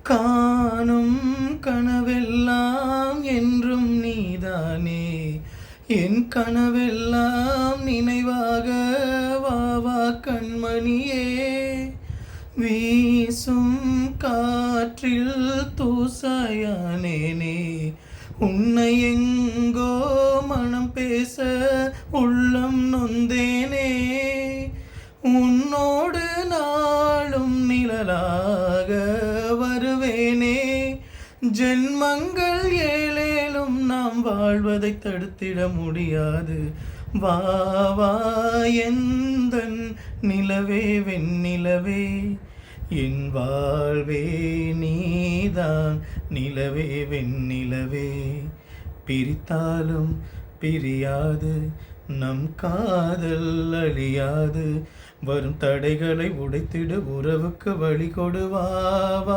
காணும் கனவெல்லாம் என்றும் நீதானே, என் கனவெல்லாம் நினைவாக வா வா கண்மணியே. வீசும் காற்றில் தூசாயானேனே, உன்னை எங்கோ மனம் பேச உள்ளம் நொந்தேனே. உன்னோடு நாளும் நிழலாக வருவேனே, ஜென்மங்கள் ஏழேலும் நாம் வாழ்வதை தடுத்திட முடியாது. வா வா எந்தன் நிலவே வெண்ணிலவே, என் வாழ்வே நீதான் நிலவே வெண்ணிலவே. பிரித்தாலும் பிரியாது நம் காதல் அழியாது, வரும் தடைகளை உடைத்திடு உறவுக்கு வழி கொடு வா வா.